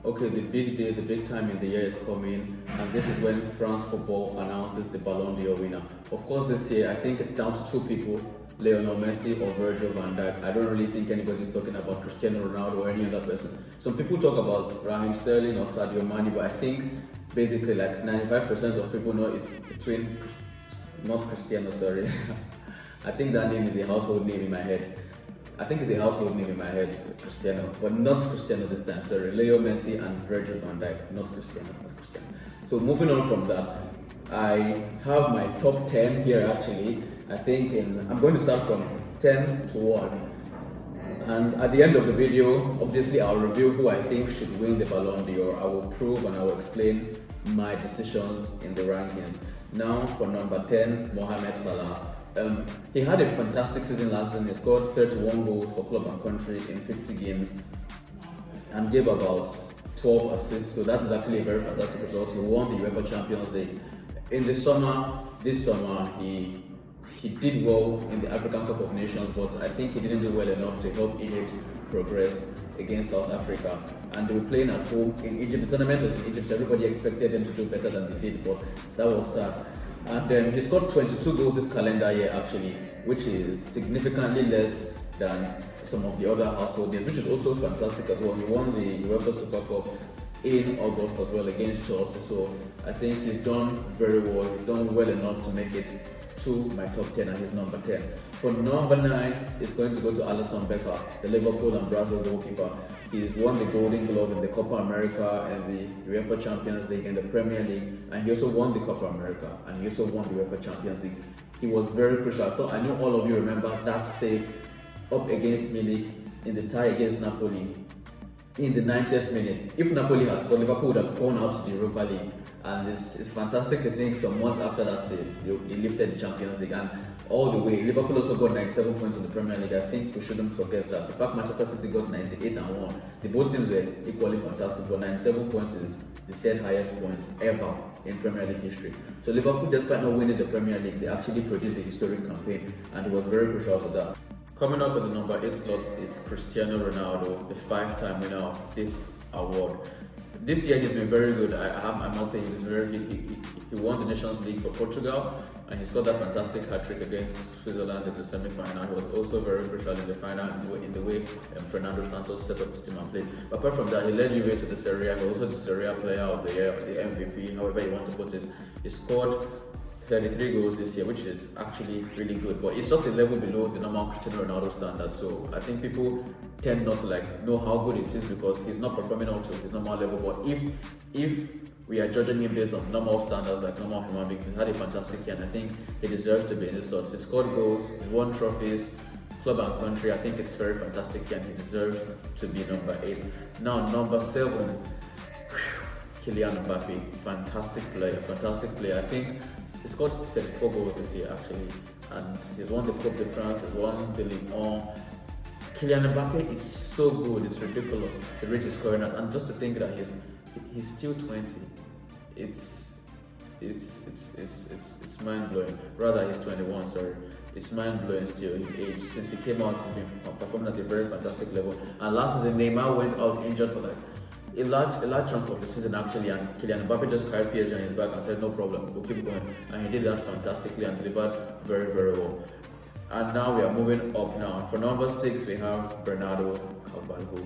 okay, the big day, the big time in the year is coming, and this is when France football announces the Ballon D'Or winner. Of course, this year I think it's down to two people, Lionel Messi or Virgil van Dijk. I don't really think anybody's talking about Cristiano Ronaldo or any other person. Some people talk about Raheem Sterling or Sadio Mane, but I think basically like 95% of people know it's between, not Cristiano, sorry. I think that name is a household name in my head. I think it's a household name in my head, Cristiano, but not Cristiano this time. Sorry, Leo Messi and Virgil van Dijk, not Cristiano. So moving on from that, I have my top 10 here actually. I think I'm going to start from 10 to 1. And at the end of the video, obviously I'll reveal who I think should win the Ballon d'Or. I will prove and I will explain my decision in the rankings. Now for number 10, Mohamed Salah. He had a fantastic season last season. He scored 31 goals for club and country in 50 games and gave about 12 assists. So that is actually a very fantastic result. He won the UEFA Champions League. This summer, he did well in the African Cup of Nations, but I think he didn't do well enough to help Egypt progress against South Africa. And they were playing at home in Egypt. The tournament was in Egypt, so everybody expected them to do better than they did, but that was sad. And he scored 22 goals this calendar year actually, which is significantly less than some of the other household names, which is also fantastic as well. He won the UEFA Super Cup in August as well against Chelsea, so I think he's done very well. He's done well enough to make it to my top 10, and he's number 10. For number 9, it's going to go to Alisson Becker, the Liverpool and Brazil goalkeeper. He's won the Golden Glove in the Copa America and the UEFA Champions League and the Premier League, and he also won the Copa America and he also won the UEFA Champions League. He was very crucial. I know all of you remember that save up against Milik in the tie against Napoli in the 90th minute. If Napoli had scored, Liverpool would have gone out to the Europa League. And it's fantastic to think some months after that save, they lifted the Champions League. And all the way, Liverpool also got 97 points in the Premier League. I think we shouldn't forget that. The fact Manchester City got 98 and 1. The both teams were equally fantastic, but 97 points is the third highest points ever in Premier League history. So Liverpool, despite not winning the Premier League, they actually produced the historic campaign, and it was very crucial to that. Coming up with the number 8 slot is Cristiano Ronaldo, the 5-time winner of this award. This year he's been very good. I must say he won the Nations League for Portugal, and he scored that fantastic hat-trick against Switzerland in the semi-final. He was also very crucial in the final in the way Fernando Santos set up his team and played. But apart from that, he led Juve to the Serie A. He was also the Serie A player of the year, the MVP, however you want to put it. He scored 33 goals this year, which is actually really good, but it's just a level below the normal Cristiano Ronaldo standard. So I think people tend not to know how good it is because he's not performing up to his normal level. But if we are judging him based on normal standards, like normal human beings, he's had a fantastic year, and I think he deserves to be in this slot. He scored goals, he won trophies, club and country. I think it's very fantastic year, and he deserves to be number 8. Now number 7, Kylian Mbappe, fantastic player. I think he scored 34 goals this year actually, and he's won the Coupe de France, he's won the Ligue 1. Kylian Mbappe is so good, it's ridiculous the rate he's scoring at, and just to think that he's still 20, it's mind blowing. Rather, he's 21. Sorry, it's mind blowing still. His age, since he came out, he's been performing at a very fantastic level. And last season, Neymar went out injured for a large chunk of the season actually, and Kylian Mbappe just carried PSG on his back and said no problem, we'll keep going, and he did that fantastically and delivered very, very well. And now we are moving up now. For number 6 we have Bernardo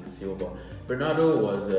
Silva. Bernardo was,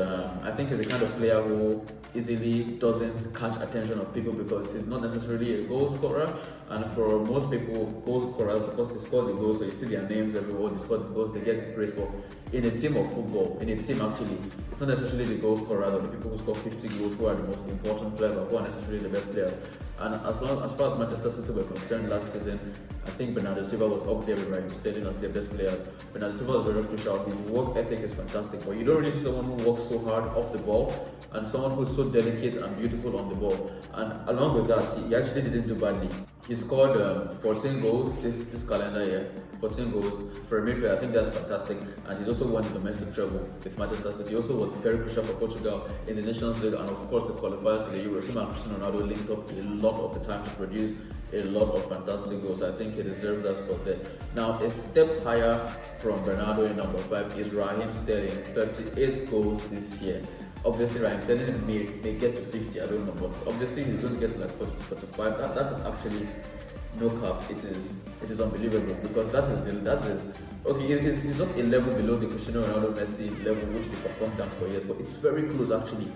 I think, is a kind of player who easily doesn't catch attention of people because he's not necessarily a goal scorer, and for most people, goal scorers, because they score the goals, so you see their names everywhere, they score the goals, they get praise. But in a team of football, in a team actually, it's not necessarily the goal scorers or the people who score 50 goals who are the most important players or who are necessarily the best players. And as far as Manchester City were concerned last season, I think Bernardo Silva was up there with Raheem Sterling as their best players. Bernardo Silva was very crucial. His work ethic is fantastic, but you don't really see someone who works so hard off the ball and someone who's so delicate and beautiful on the ball. And along with that, he actually didn't do badly. He scored 14 goals this calendar year, 14 goals for a midfielder. I think that's fantastic. And he's also won the domestic treble with Manchester City. He also was very crucial for Portugal in the Nations League and of course the qualifiers to the Euros. Him and Cristiano Ronaldo linked up a lot of the time to produce a lot of fantastic goals. I think he deserves that spot there. Now, a step higher from Bernardo in number 5 is Raheem Sterling, 38 goals this year. Obviously, Ryan Sterling may get to 50, I don't know, but obviously he's going to get to like 50, 45. That is actually no cap. It is unbelievable because that is okay. It's just a level below the Cristiano Ronaldo Messi level, which they performed down for years, but it's very close actually.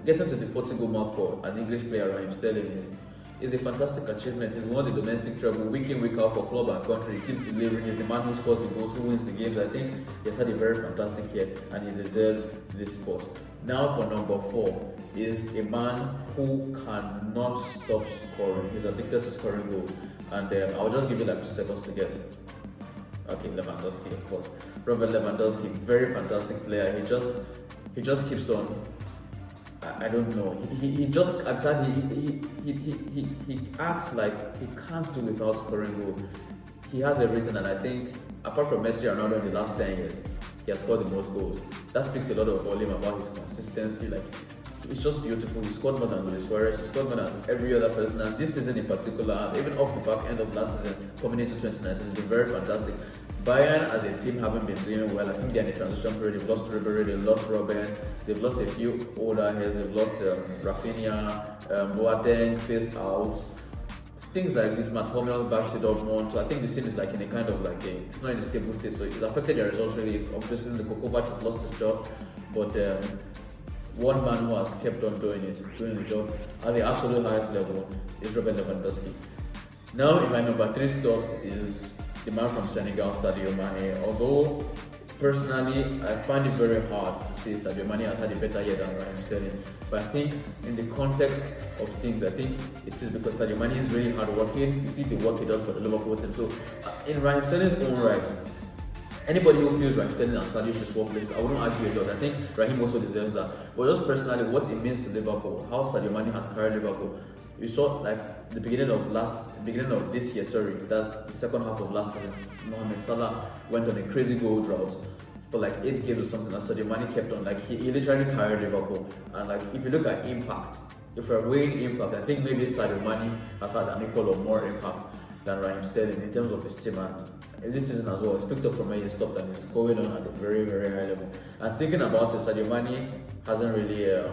Getting to the 40 goal mark for an English player, Ryan Sterling, is a fantastic achievement. He's won the domestic treble week in, week out for club and country. He keeps delivering. He's the man who scores the goals, who wins the games. I think he's had a very fantastic year and he deserves this spot. Now for number 4 is a man who cannot stop scoring. He's addicted to scoring goals. And I'll just give you like 2 seconds to guess. Okay, Lewandowski, of course. Robert Lewandowski, very fantastic player. He just keeps on. I don't know. He just he acts like he can't do without scoring goal. He has everything, and I think apart from Messi and Ronaldo in the last 10 years, he has scored the most goals. That speaks a lot of volume about his consistency. Like, it's just beautiful. He scored more than Luis Suarez. He scored more than every other person. And this season in particular, even off the back end of last season, coming into 2019, it's been very fantastic. Bayern as a team haven't been doing well. I think they're in a transition period. They've lost Ribery, they've lost Robben, they've lost a few older heads, they've lost Rafinha, Boateng, phased out. Things like this, Matt Hummels back to Dortmund. So I think the team is like in a kind of like it's not in a stable state. So it's affected their results really. Obviously, the Kovac has lost his job, but one man who has kept on doing the job at the absolute highest level is Robert Lewandowski. Now, in my number 3 stocks is the man from Senegal, Sadio Mane. Although personally, I find it very hard to say Sadio Mane has had a better year than Raheem Sterling. But I think in the context of things, I think it is because Sadio Mane is really hardworking. You see the work he does for the Liverpool team. So in Raheem Sterling's own right, anybody who feels Raheem Sterling and Sadio should swap places, I wouldn't argue a lot. I think Raheem also deserves that. But just personally, what it means to Liverpool, how Sadio Mane has carried Liverpool. We saw like the beginning of this year, that's the second half of last season. Mohamed Salah went on a crazy goal drought for like 8 games or something, and Sadio Mane kept on. Like he literally carried Liverpool. And like if you look at impact, if we're weighing impact, I think maybe Sadio Mane has had an equal or more impact than Raheem Sterling in terms of his team. And this season as well, he's picked up from where he stopped and he's going on at a very, very high level. And thinking about it, Sadio Mane hasn't really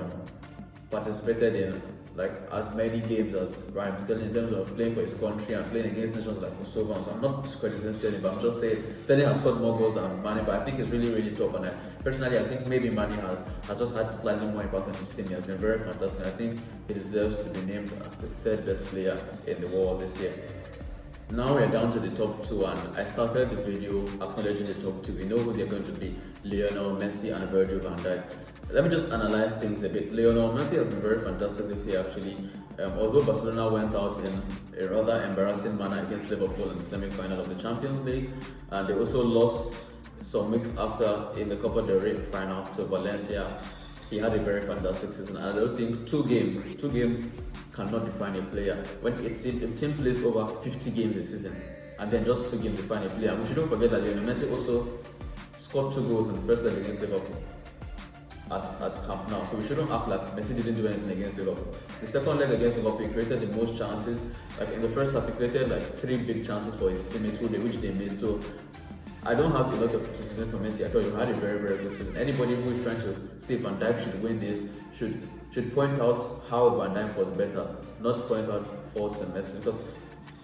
participated in like as many games as Raheem Sterling in terms of playing for his country and playing against nations like Kosovo. So I'm not discrediting Sterling, but I'm just saying Sterling has scored more goals than Mane, but I think it's really, really tough. And personally, I think maybe Mane has just had slightly more impact on his team. He has been very fantastic. I think he deserves to be named as the 3rd best player in the world this year. Now we're down to the top 2, and I started the video acknowledging the top 2. We know who they're going to be: Lionel Messi and Virgil van Dijk. Let me just analyze things a bit. Lionel Messi has been very fantastic this year actually. Although Barcelona went out in a rather embarrassing manner against Liverpool in the semi-final of the Champions League, and they also lost some weeks after in the Copa del Rey final to Valencia, he had a very fantastic season. And I don't think two games cannot define a player. When a team plays over 50 games a season, and then just 2 games define a player. And we shouldn't forget that Lionel Messi also scored 2 goals in the first leg against Liverpool at Camp Nou. So we shouldn't act like Messi didn't do anything against Liverpool. The second leg against Liverpool, he created the most chances. Like in the first half, he created like 3 big chances for his teammates, which they missed. So I don't have a lot of criticism for Messi. I thought he had a very, very good season. Anybody who is trying to say Van Dijk should win this should point out how Van Dijk was better, not point out faults in Messi, because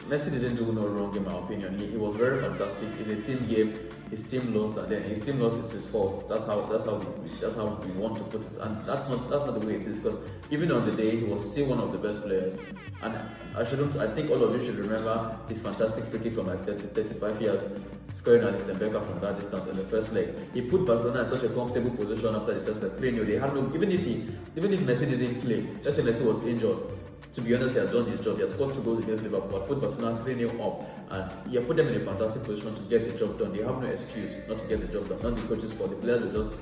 Messi didn't do no wrong in my opinion. He was very fantastic. It's a team game. His team lost, and then his team lost. It's his fault. That's how we want to put it, and that's not the way it is. Because even on the day, he was still one of the best players. And I think all of you should remember his fantastic free kick from like 35 yards, scoring Alisson Becker from that distance in the first leg. He put Barcelona in such a comfortable position after the first leg. 3-0. They had no, even if Messi didn't play, let's say Messi was injured. To be honest, he has done his job. He has scored 2 goals against Liverpool, put Barcelona 3-0 up, and he put them in a fantastic position to get the job done. They have no excuse not to get the job done. Not the coaches' fault. The players will just,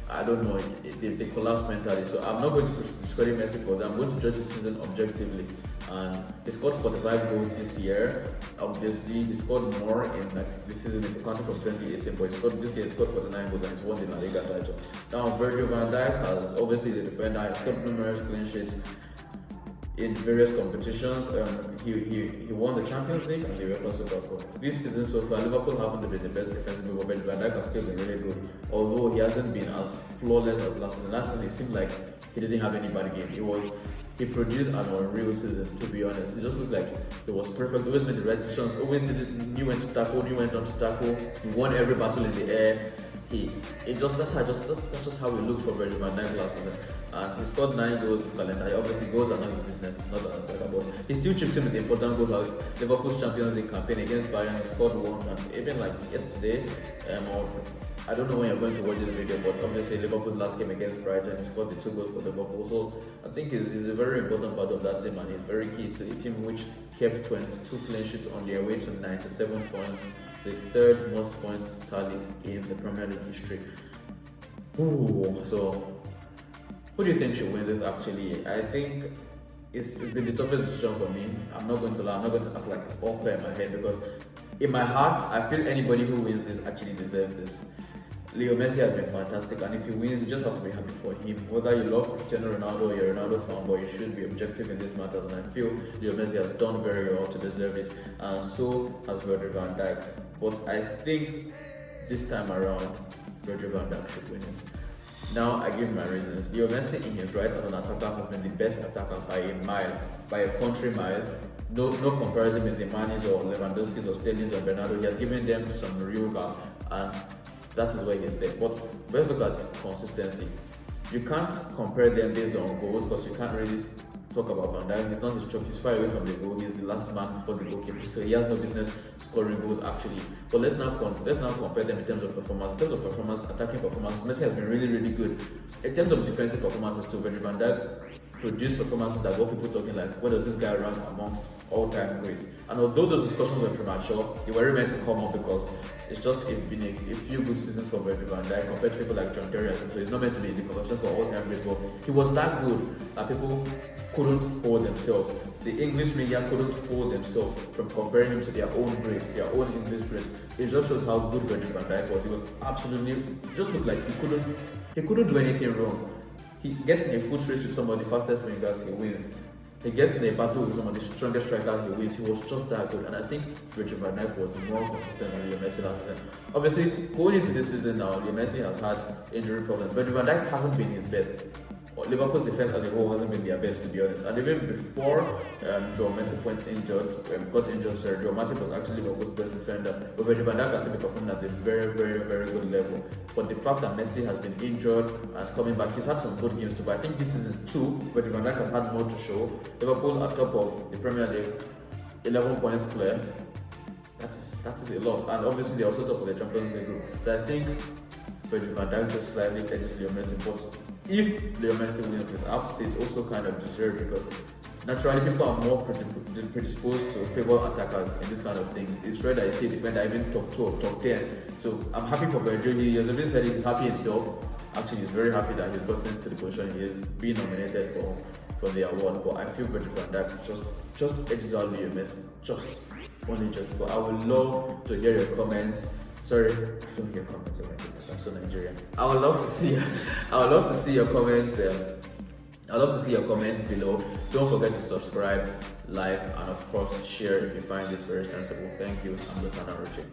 I don't know, they collapse mentally. So I'm not going to discredit Messi for that. I'm going to judge the season objectively. And he scored 45 goals this year. Obviously, he scored more in like this season if you count it from 2018. But this year he scored 49 goals and he's won the La Liga title. Now Virgil van Dijk has obviously he's a defender. He's kept numerous clean sheets. in various competitions. He won the Champions League and the UEFA Super Cup. This season so far, Liverpool haven't been the best defensive but Van Dijk has still been really good. Although he hasn't been as flawless as last season. Last season, it seemed like he didn't have any bad game. He produced an unreal season, to be honest. It just looked like it was perfect. Always made the right decisions. Always knew when to tackle, knew when not to tackle. He won every battle in the air. That's just how he looked for Virgil van Dijk last season. And he scored 9 goals this calendar. Obviously, goals are not his business. It's not about. He still chips in with the important goals. Like Liverpool's Champions League campaign against Bayern, he scored 1. And even like yesterday, or I don't know when you're going to watch the video, but obviously Liverpool's last game against Brighton, he scored the 2 goals for Liverpool. So I think he's a very important part of that team, and he's very key to a team which kept 22 clean sheets on their way to 97 points, the 3rd most points tally in the Premier League history. So who do you think should win this? Actually, I think it's been the toughest decision for me. I'm not going to lie, I'm not going to act like it's all clear in my head, because in my heart, I feel anybody who wins this actually deserves this. Leo Messi has been fantastic, and if he wins, you just have to be happy for him. Whether you love Cristiano Ronaldo or you're a Ronaldo fan, but you should be objective in these matters, and I feel Leo Messi has done very well to deserve it, and so has Virgil van Dijk. But I think this time around, Virgil van Dijk should win it. Now, I give my reasons. Leo Messi, in his right as an attacker, has been the best attacker by a mile, by a country mile. No comparison with the Manis or Lewandowski's or Sterling's or Bernardo. He has given them some real gap, and that is where he is there. But let's look at consistency. You can't compare them based on goals, because you can't really talk about Van Dijk. He's not his choke, he's far away from the goal, he's the last man before the goalkeeper, so he has no business scoring goals actually. But let's now compare them in terms of performance. In terms of performance, attacking performance, Messi has been really, really good. In terms of defensive performances too, Virgil van Dijk produced performances that got people talking like, where does this guy rank amongst all-time greats? And although those discussions were premature, they were meant to come up, because it's just been a few good seasons for Virgil van Dijk compared to people like John Terry. So he's not meant to be in the conversation for all-time greats, but he was that good that people couldn't hold themselves. The English media couldn't hold themselves from comparing him to their own greats, their own English greats. It just shows how good Virgil van Dijk was. He was absolutely, just looked like he couldn't do anything wrong. He gets in a foot race with somebody, fastest wingers, he wins. He gets in a battle with somebody, strongest striker, he wins. He was just that good, and I think Virgil van Dijk was more consistent than Leo Messi last season. Obviously, going into this season now, Leo Messi has had injury problems. Virgil van Dijk hasn't been his best. Liverpool's defense as a whole hasn't been their best, to be honest. And even before Joe Matip got injured, Joe Matip was actually Liverpool's best defender. But Virgil van Dijk has still been performing at a very, very, very good level. But the fact that Messi has been injured and coming back, he's had some good games too. But I think this season too, Virgil van Dijk has had more to show. Liverpool at top of the Premier League, 11 points clear. That is a lot. And obviously they're also top of the Champions League group. So I think Virgil van Dijk just slightly edges Leo Messi. But if Leo Messi wins this, I have to say it's also kind of deserved, because naturally people are more predisposed to favor attackers in this kind of things. It's rare that you see a defender even top 2 or top 10. So I'm happy for Virgil. He has even said he's happy himself. Actually, he's very happy that he's gotten to the position he is, being nominated for the award. But I feel Virgil van Dijk just edges out Leo Messi. Only just. But I would love to hear your comments. Sorry, I don't hear comments over here because I'm so Nigerian. I would love to see your comments. I'd love to see your comments below. Don't forget to subscribe, like, and of course share if you find this very sensible. Thank you. I'm Lutana Roche.